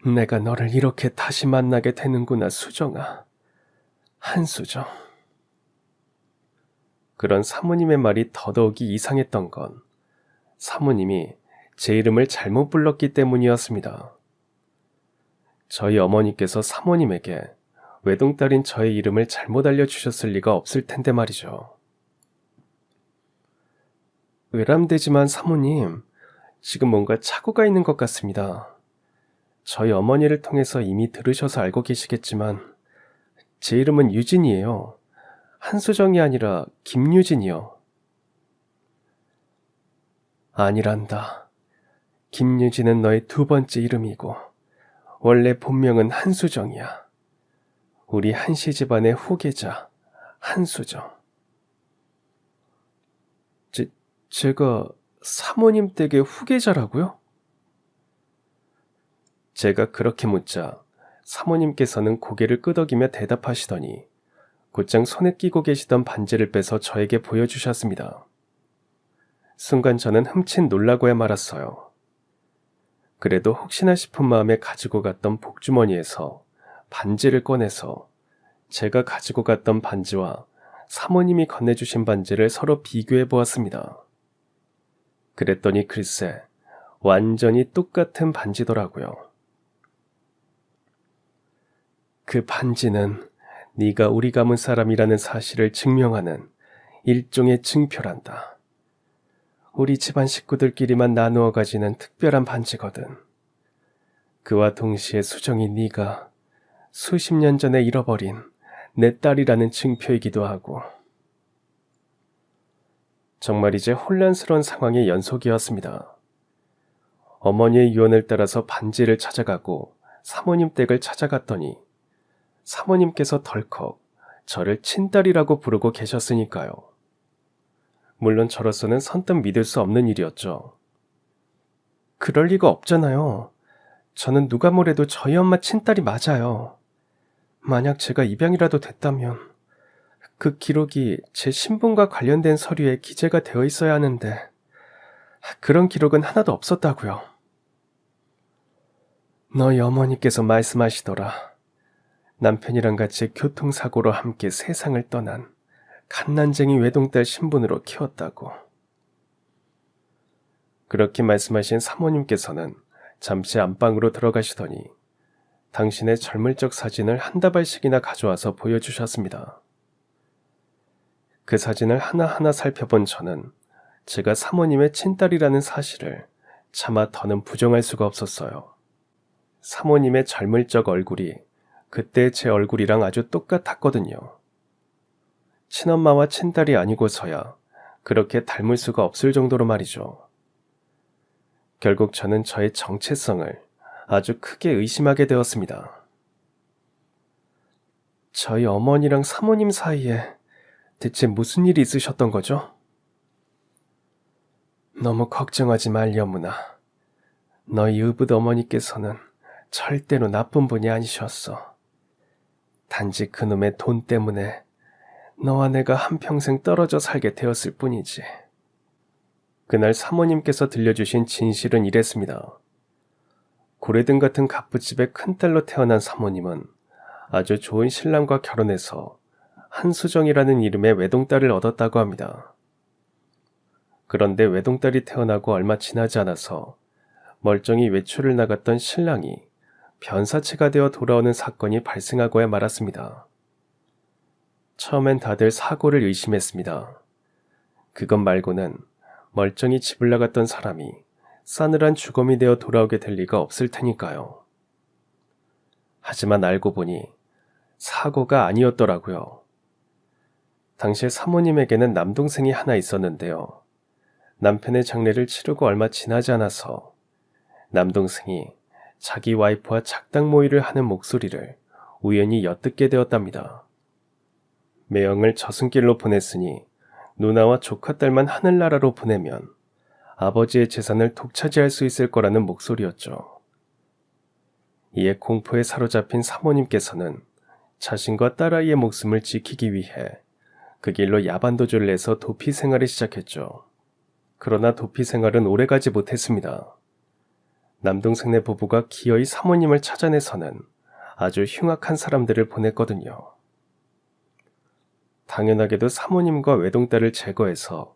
내가 너를 이렇게 다시 만나게 되는구나, 수정아. 한수정. 그런 사모님의 말이 더더욱이 이상했던 건 사모님이 제 이름을 잘못 불렀기 때문이었습니다. 저희 어머니께서 사모님에게 외동딸인 저의 이름을 잘못 알려주셨을 리가 없을 텐데 말이죠. 외람되지만 사모님, 지금 뭔가 착오가 있는 것 같습니다. 저희 어머니를 통해서 이미 들으셔서 알고 계시겠지만 제 이름은 유진이에요. 한수정이 아니라 김유진이요. 아니란다. 김유진은 너의 두 번째 이름이고 원래 본명은 한수정이야. 우리 한씨 집안의 후계자 한수정. 제가 사모님 댁의 후계자라고요? 제가 그렇게 묻자 사모님께서는 고개를 끄덕이며 대답하시더니 곧장 손에 끼고 계시던 반지를 빼서 저에게 보여주셨습니다. 순간 저는 흠칫 놀라고야 말았어요. 그래도 혹시나 싶은 마음에 가지고 갔던 복주머니에서 반지를 꺼내서 제가 가지고 갔던 반지와 사모님이 건네주신 반지를 서로 비교해 보았습니다. 그랬더니 글쎄 완전히 똑같은 반지더라고요. 그 반지는 네가 우리 가문 사람이라는 사실을 증명하는 일종의 증표란다. 우리 집안 식구들끼리만 나누어 가지는 특별한 반지거든. 그와 동시에 수정이 네가 수십 년 전에 잃어버린 내 딸이라는 증표이기도 하고. 정말 이제 혼란스러운 상황의 연속이었습니다. 어머니의 유언을 따라서 반지를 찾아가고 사모님 댁을 찾아갔더니 사모님께서 덜컥 저를 친딸이라고 부르고 계셨으니까요. 물론 저로서는 선뜻 믿을 수 없는 일이었죠. 그럴 리가 없잖아요. 저는 누가 뭐래도 저희 엄마 친딸이 맞아요. 만약 제가 입양이라도 됐다면 그 기록이 제 신분과 관련된 서류에 기재가 되어 있어야 하는데 그런 기록은 하나도 없었다고요. 너희 어머니께서 말씀하시더라. 남편이랑 같이 교통사고로 함께 세상을 떠난 갓난쟁이 외동딸 신분으로 키웠다고. 그렇게 말씀하신 사모님께서는 잠시 안방으로 들어가시더니 당신의 젊을 적 사진을 한 다발씩이나 가져와서 보여주셨습니다. 그 사진을 하나하나 살펴본 저는 제가 사모님의 친딸이라는 사실을 차마 더는 부정할 수가 없었어요. 사모님의 젊을 적 얼굴이 그때 제 얼굴이랑 아주 똑같았거든요. 친엄마와 친딸이 아니고서야 그렇게 닮을 수가 없을 정도로 말이죠. 결국 저는 저의 정체성을 아주 크게 의심하게 되었습니다. 저희 어머니랑 사모님 사이에 대체 무슨 일이 있으셨던 거죠? 너무 걱정하지 말, 여문아. 너희 의붓 어머니께서는 절대로 나쁜 분이 아니셨어. 단지 그놈의 돈 때문에 너와 내가 한평생 떨어져 살게 되었을 뿐이지. 그날 사모님께서 들려주신 진실은 이랬습니다. 고래등 같은 갑부집의 큰딸로 태어난 사모님은 아주 좋은 신랑과 결혼해서 한수정이라는 이름의 외동딸을 얻었다고 합니다. 그런데 외동딸이 태어나고 얼마 지나지 않아서 멀쩡히 외출을 나갔던 신랑이 변사체가 되어 돌아오는 사건이 발생하고야 말았습니다. 처음엔 다들 사고를 의심했습니다. 그것 말고는 멀쩡히 집을 나갔던 사람이 싸늘한 죽음이 되어 돌아오게 될 리가 없을 테니까요. 하지만 알고 보니 사고가 아니었더라고요. 당시에 사모님에게는 남동생이 하나 있었는데요. 남편의 장례를 치르고 얼마 지나지 않아서 남동생이 자기 와이프와 작당 모의를 하는 목소리를 우연히 엿듣게 되었답니다. 매형을 저승길로 보냈으니 누나와 조카딸만 하늘나라로 보내면 아버지의 재산을 독차지할 수 있을 거라는 목소리였죠. 이에 공포에 사로잡힌 사모님께서는 자신과 딸아이의 목숨을 지키기 위해 그 길로 야반도주를 내서 도피 생활을 시작했죠. 그러나 도피 생활은 오래가지 못했습니다. 남동생네 부부가 기어이 사모님을 찾아내서는 아주 흉악한 사람들을 보냈거든요. 당연하게도 사모님과 외동딸을 제거해서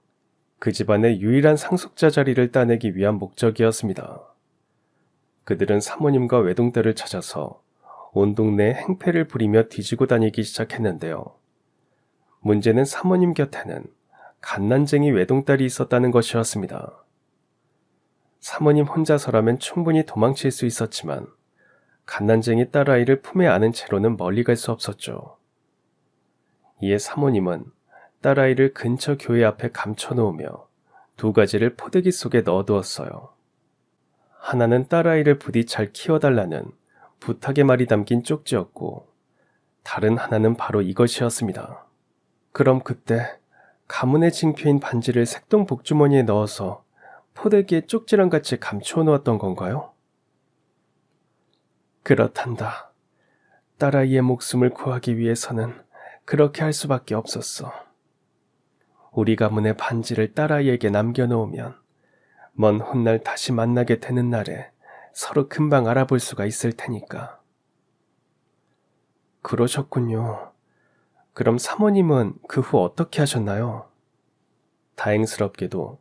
그 집안의 유일한 상속자 자리를 따내기 위한 목적이었습니다. 그들은 사모님과 외동딸을 찾아서 온 동네에 행패를 부리며 뒤지고 다니기 시작했는데요. 문제는 사모님 곁에는 갓난쟁이 외동딸이 있었다는 것이었습니다. 사모님 혼자서라면 충분히 도망칠 수 있었지만 갓난쟁이 딸아이를 품에 안은 채로는 멀리 갈 수 없었죠. 이에 사모님은 딸아이를 근처 교회 앞에 감춰놓으며 두 가지를 포대기 속에 넣어두었어요. 하나는 딸아이를 부디 잘 키워달라는 부탁의 말이 담긴 쪽지였고, 다른 하나는 바로 이것이었습니다. 그럼 그때 가문의 징표인 반지를 색동 복주머니에 넣어서 포대기에 쪽지랑 같이 감추어 놓았던 건가요? 그렇단다. 딸아이의 목숨을 구하기 위해서는 그렇게 할 수밖에 없었어. 우리 가문의 반지를 딸아이에게 남겨놓으면 먼 훗날 다시 만나게 되는 날에 서로 금방 알아볼 수가 있을 테니까. 그러셨군요. 그럼 사모님은 그 후 어떻게 하셨나요? 다행스럽게도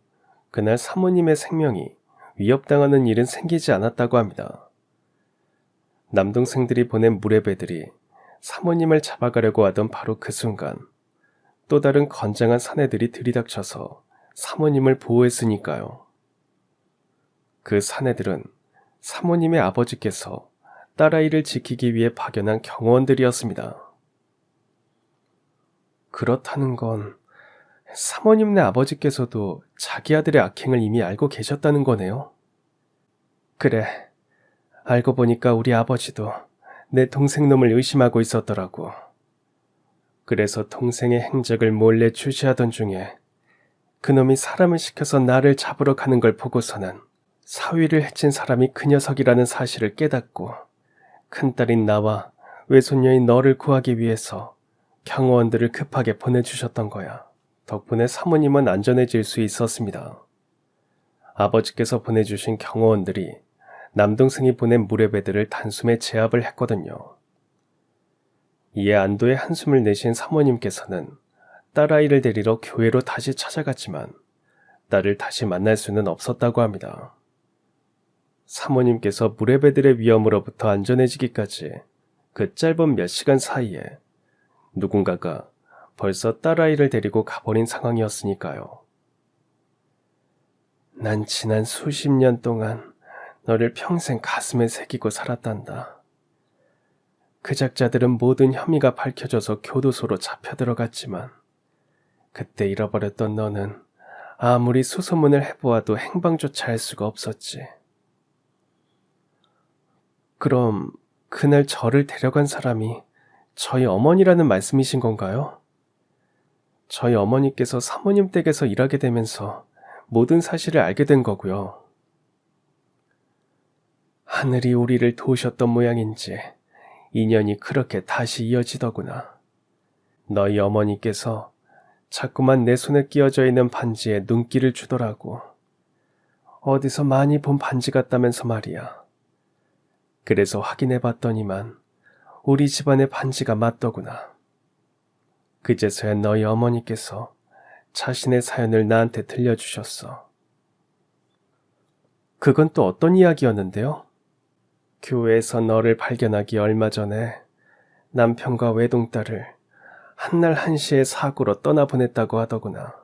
그날 사모님의 생명이 위협당하는 일은 생기지 않았다고 합니다. 남동생들이 보낸 무례배들이 사모님을 잡아가려고 하던 바로 그 순간 또 다른 건장한 사내들이 들이닥쳐서 사모님을 보호했으니까요. 그 사내들은 사모님의 아버지께서 딸아이를 지키기 위해 파견한 경호원들이었습니다. 그렇다는 건 사모님네 아버지께서도 자기 아들의 악행을 이미 알고 계셨다는 거네요. 그래, 알고 보니까 우리 아버지도 내 동생 놈을 의심하고 있었더라고. 그래서 동생의 행적을 몰래 주시하던 중에 그놈이 사람을 시켜서 나를 잡으러 가는 걸 보고서는 사위를 해친 사람이 그 녀석이라는 사실을 깨닫고 큰딸인 나와 외손녀인 너를 구하기 위해서 경호원들을 급하게 보내주셨던 거야. 덕분에 사모님은 안전해질 수 있었습니다. 아버지께서 보내주신 경호원들이 남동생이 보낸 무례배들을 단숨에 제압을 했거든요. 이에 안도의 한숨을 내신 사모님께서는 딸아이를 데리러 교회로 다시 찾아갔지만 딸을 다시 만날 수는 없었다고 합니다. 사모님께서 무례배들의 위험으로부터 안전해지기까지 그 짧은 몇 시간 사이에 누군가가 벌써 딸아이를 데리고 가버린 상황이었으니까요. 난 지난 수십 년 동안 너를 평생 가슴에 새기고 살았단다. 그 작자들은 모든 혐의가 밝혀져서 교도소로 잡혀 들어갔지만 그때 잃어버렸던 너는 아무리 수소문을 해보아도 행방조차 알 수가 없었지. 그럼 그날 저를 데려간 사람이 저희 어머니라는 말씀이신 건가요? 저희 어머니께서 사모님 댁에서 일하게 되면서 모든 사실을 알게 된 거고요. 하늘이 우리를 도우셨던 모양인지 인연이 그렇게 다시 이어지더구나. 너희 어머니께서 자꾸만 내 손에 끼어져 있는 반지에 눈길을 주더라고. 어디서 많이 본 반지 같다면서 말이야. 그래서 확인해 봤더니만 우리 집안의 반지가 맞더구나. 그제서야 너희 어머니께서 자신의 사연을 나한테 들려주셨어. 그건 또 어떤 이야기였는데요? 교회에서 너를 발견하기 얼마 전에 남편과 외동딸을 한날 한시에 사고로 떠나보냈다고 하더구나.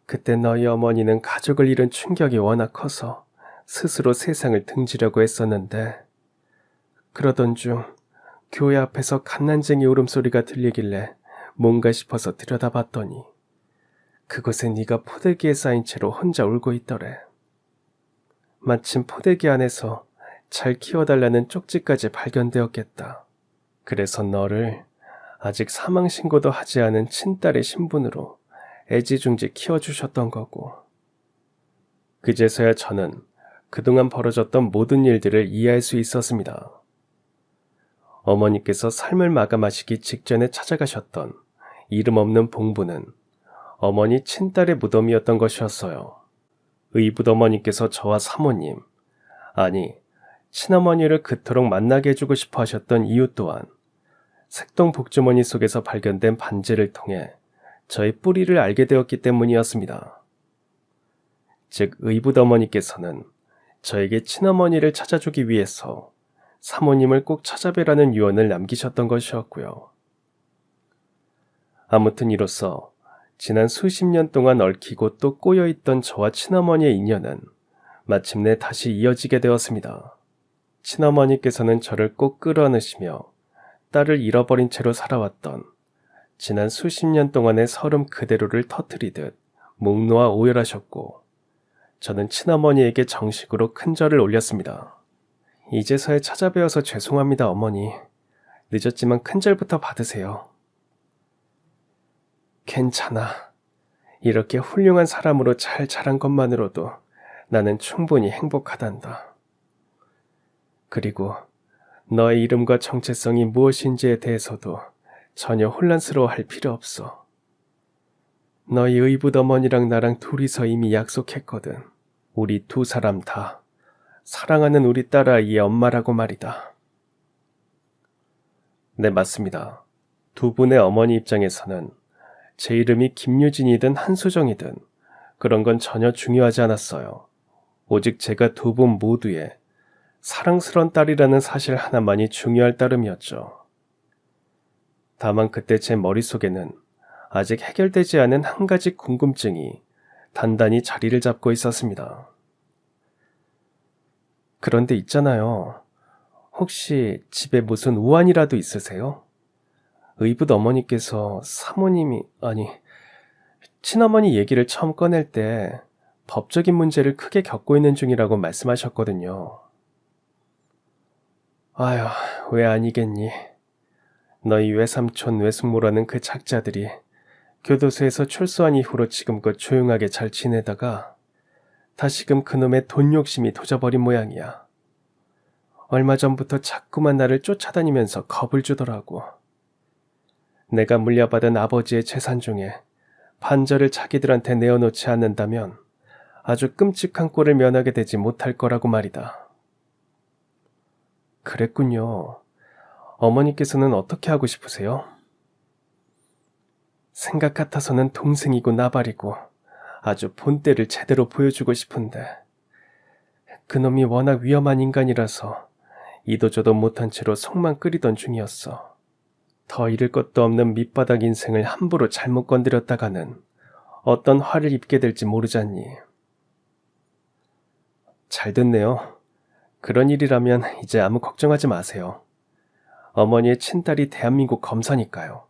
그때 너희 어머니는 가족을 잃은 충격이 워낙 커서 스스로 세상을 등지려고 했었는데 그러던 중 교회 앞에서 갓난쟁이 울음소리가 들리길래 뭔가 싶어서 들여다봤더니 그곳에 네가 포대기에 쌓인 채로 혼자 울고 있더래. 마침 포대기 안에서 잘 키워달라는 쪽지까지 발견되었겠다. 그래서 너를 아직 사망신고도 하지 않은 친딸의 신분으로 애지중지 키워주셨던 거고. 그제서야 저는 그동안 벌어졌던 모든 일들을 이해할 수 있었습니다. 어머니께서 삶을 마감하시기 직전에 찾아가셨던 이름 없는 봉부는 어머니 친딸의 무덤이었던 것이었어요. 의붓어머니께서 저와 사모님, 아니 친어머니를 그토록 만나게 해주고 싶어 하셨던 이유 또한 색동 복주머니 속에서 발견된 반지를 통해 저의 뿌리를 알게 되었기 때문이었습니다. 즉, 의붓어머니께서는 저에게 친어머니를 찾아주기 위해서 사모님을 꼭 찾아뵈라는 유언을 남기셨던 것이었고요. 아무튼 이로써 지난 수십 년 동안 얽히고 또 꼬여있던 저와 친어머니의 인연은 마침내 다시 이어지게 되었습니다. 친어머니께서는 저를 꼭 끌어안으시며 딸을 잃어버린 채로 살아왔던 지난 수십 년 동안의 서름 그대로를 터뜨리듯 목 놓아 오열하셨고, 저는 친어머니에게 정식으로 큰 절을 올렸습니다. 이제서야 찾아뵈어서 죄송합니다, 어머니. 늦었지만 큰 절부터 받으세요. 괜찮아. 이렇게 훌륭한 사람으로 잘 자란 것만으로도 나는 충분히 행복하단다. 그리고 너의 이름과 정체성이 무엇인지에 대해서도 전혀 혼란스러워할 필요 없어. 너희 의붓어머니랑 나랑 둘이서 이미 약속했거든. 우리 두 사람 다 사랑하는 우리 딸아이의 엄마라고 말이다. 네, 맞습니다. 두 분의 어머니 입장에서는 제 이름이 김유진이든 한수정이든 그런 건 전혀 중요하지 않았어요. 오직 제가 두 분 모두의 사랑스런 딸이라는 사실 하나만이 중요할 따름이었죠. 다만 그때 제 머릿속에는 아직 해결되지 않은 한 가지 궁금증이 단단히 자리를 잡고 있었습니다. 그런데 있잖아요. 혹시 집에 무슨 우환이라도 있으세요? 의붓 어머니께서 친어머니 얘기를 처음 꺼낼 때 법적인 문제를 크게 겪고 있는 중이라고 말씀하셨거든요. 아휴, 왜 아니겠니? 너희 외삼촌 외숙모라는 그 작자들이 교도소에서 출소한 이후로 지금껏 조용하게 잘 지내다가 다시금 그놈의 돈 욕심이 도져버린 모양이야. 얼마 전부터 자꾸만 나를 쫓아다니면서 겁을 주더라고. 내가 물려받은 아버지의 재산 중에 반절을 자기들한테 내어놓지 않는다면 아주 끔찍한 꼴을 면하게 되지 못할 거라고 말이다. 그랬군요. 어머니께서는 어떻게 하고 싶으세요? 생각 같아서는 동생이고 나발이고 아주 본때를 제대로 보여주고 싶은데 그놈이 워낙 위험한 인간이라서 이도저도 못한 채로 속만 끓이던 중이었어. 더 잃을 것도 없는 밑바닥 인생을 함부로 잘못 건드렸다가는 어떤 화를 입게 될지 모르잖니. 잘 됐네요. 그런 일이라면 이제 아무 걱정하지 마세요. 어머니의 친딸이 대한민국 검사니까요.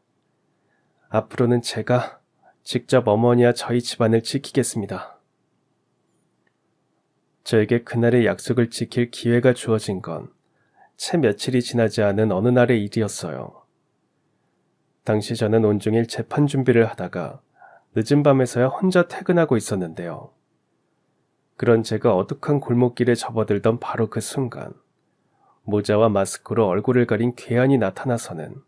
앞으로는 제가 직접 어머니와 저희 집안을 지키겠습니다. 저에게 그날의 약속을 지킬 기회가 주어진 건 채 며칠이 지나지 않은 어느 날의 일이었어요. 당시 저는 온종일 재판 준비를 하다가 늦은 밤에서야 혼자 퇴근하고 있었는데요. 그런 제가 어둑한 골목길에 접어들던 바로 그 순간 모자와 마스크로 얼굴을 가린 괴한이 나타나서는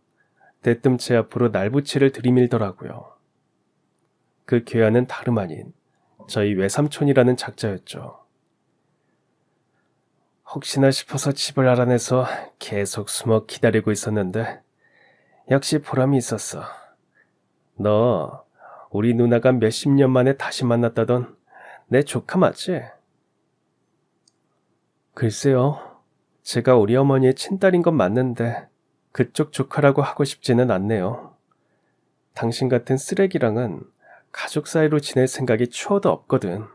대뜸 제 앞으로 날부치를 들이밀더라고요. 그 괴한은 다름 아닌 저희 외삼촌이라는 작자였죠. 혹시나 싶어서 집을 알아내서 계속 숨어 기다리고 있었는데 역시 보람이 있었어. 너 우리 누나가 몇십 년 만에 다시 만났다던 내 조카 맞지? 글쎄요. 제가 우리 어머니의 친딸인 건 맞는데 그쪽 조카라고 하고 싶지는 않네요. 당신 같은 쓰레기랑은 가족 사이로 지낼 생각이 추워도 없거든.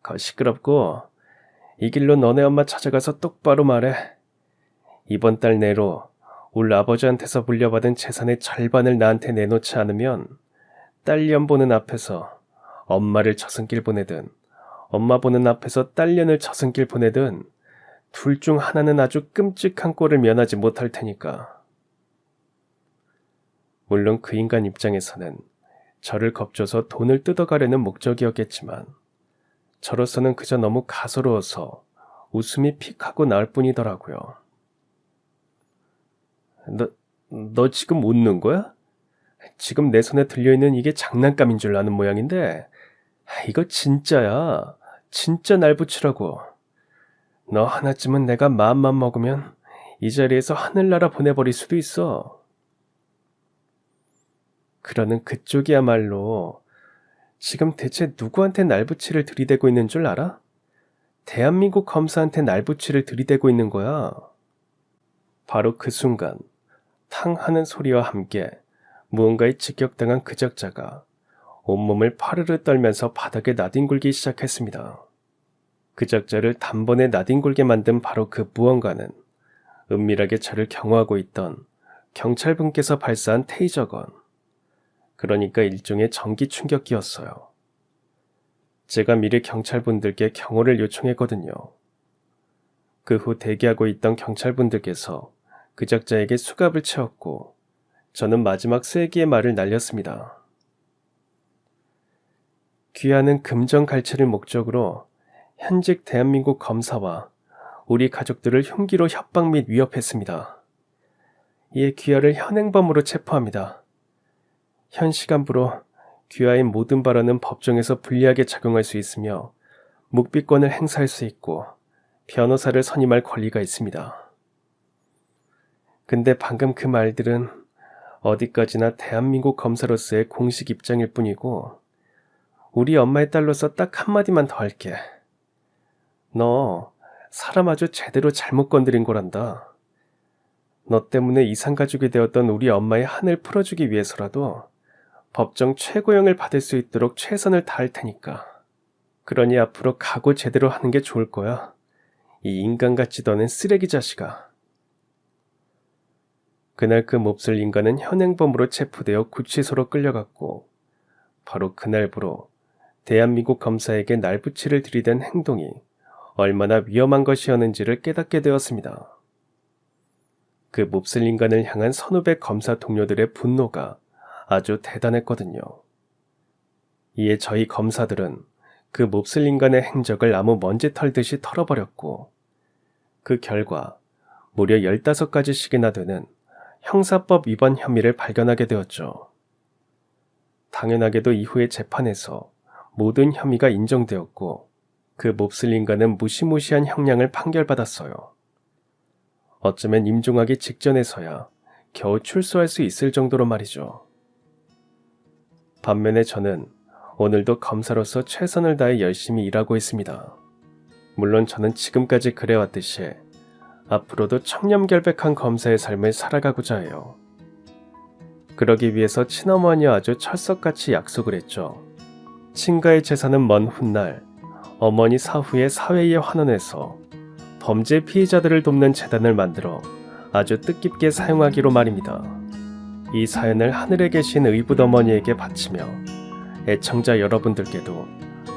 거 시끄럽고 이 길로 너네 엄마 찾아가서 똑바로 말해. 이번 달 내로 울 아버지한테서 물려받은 재산의 절반을 나한테 내놓지 않으면 딸년 보는 앞에서 엄마를 저승길 보내든 엄마 보는 앞에서 딸년을 저승길 보내든 둘 중 하나는 아주 끔찍한 꼴을 면하지 못할 테니까. 물론 그 인간 입장에서는 저를 겁줘서 돈을 뜯어가려는 목적이었겠지만 저로서는 그저 너무 가소로워서 웃음이 픽 하고 나올 뿐이더라고요. 너 지금 웃는 거야? 지금 내 손에 들려있는 이게 장난감인 줄 아는 모양인데 이거 진짜야. 진짜 날 붙이라고. 너 하나쯤은 내가 마음만 먹으면 이 자리에서 하늘나라 보내버릴 수도 있어. 그러는 그쪽이야말로 지금 대체 누구한테 날붙이를 들이대고 있는 줄 알아? 대한민국 검사한테 날붙이를 들이대고 있는 거야. 바로 그 순간 탕 하는 소리와 함께 무언가에 직격당한 그 적자가 온몸을 파르르 떨면서 바닥에 나뒹굴기 시작했습니다. 그 적자를 단번에 나뒹굴게 만든 바로 그 무언가는 은밀하게 저를 경호하고 있던 경찰분께서 발사한 테이저건, 그러니까 일종의 전기 충격기였어요. 제가 미리 경찰분들께 경호를 요청했거든요. 그 후 대기하고 있던 경찰분들께서 그 적자에게 수갑을 채웠고 저는 마지막 쐐기의 말을 날렸습니다. 귀하는 금전갈취를 목적으로 현직 대한민국 검사와 우리 가족들을 흉기로 협박 및 위협했습니다. 이에 귀하를 현행범으로 체포합니다. 현 시간부로 귀하의 모든 발언은 법정에서 불리하게 작용할 수 있으며 묵비권을 행사할 수 있고 변호사를 선임할 권리가 있습니다. 근데 방금 그 말들은 어디까지나 대한민국 검사로서의 공식 입장일 뿐이고 우리 엄마의 딸로서 딱 한마디만 더 할게. 너 사람 아주 제대로 잘못 건드린 거란다. 너 때문에 이산가족이 되었던 우리 엄마의 한을 풀어주기 위해서라도 법정 최고형을 받을 수 있도록 최선을 다할 테니까. 그러니 앞으로 각오 제대로 하는 게 좋을 거야. 이 인간 같지도 않은 쓰레기 자식아. 그날 그 몹쓸 인간은 현행범으로 체포되어 구치소로 끌려갔고 바로 그날부로 대한민국 검사에게 날붙이를 들이댄 행동이 얼마나 위험한 것이었는지를 깨닫게 되었습니다. 그 몹쓸 인간을 향한 선후배 검사 동료들의 분노가 아주 대단했거든요. 이에 저희 검사들은 그 몹쓸 인간의 행적을 아무 먼지 털듯이 털어버렸고 그 결과 무려 15가지씩이나 되는 형사법 위반 혐의를 발견하게 되었죠. 당연하게도 이후의 재판에서 모든 혐의가 인정되었고 그 몹쓸 인간은 무시무시한 형량을 판결받았어요. 어쩌면 임종하기 직전에서야 겨우 출소할 수 있을 정도로 말이죠. 반면에 저는 오늘도 검사로서 최선을 다해 열심히 일하고 있습니다. 물론 저는 지금까지 그래왔듯이 앞으로도 청렴결백한 검사의 삶을 살아가고자 해요. 그러기 위해서 친어머니와 아주 철석같이 약속을 했죠. 친가의 재산은 먼 훗날 어머니 사후에 사회에 환원해서 범죄 피해자들을 돕는 재단을 만들어 아주 뜻깊게 사용하기로 말입니다. 이 사연을 하늘에 계신 의붓어머니에게 바치며 애청자 여러분들께도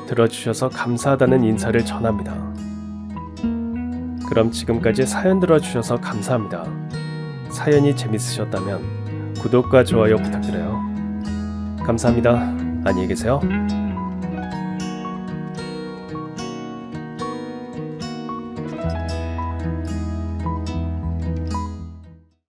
들어주셔서 감사하다는 인사를 전합니다. 그럼 지금까지 사연 들어주셔서 감사합니다. 사연이 재밌으셨다면 구독과 좋아요 부탁드려요. 감사합니다. 안녕히 계세요.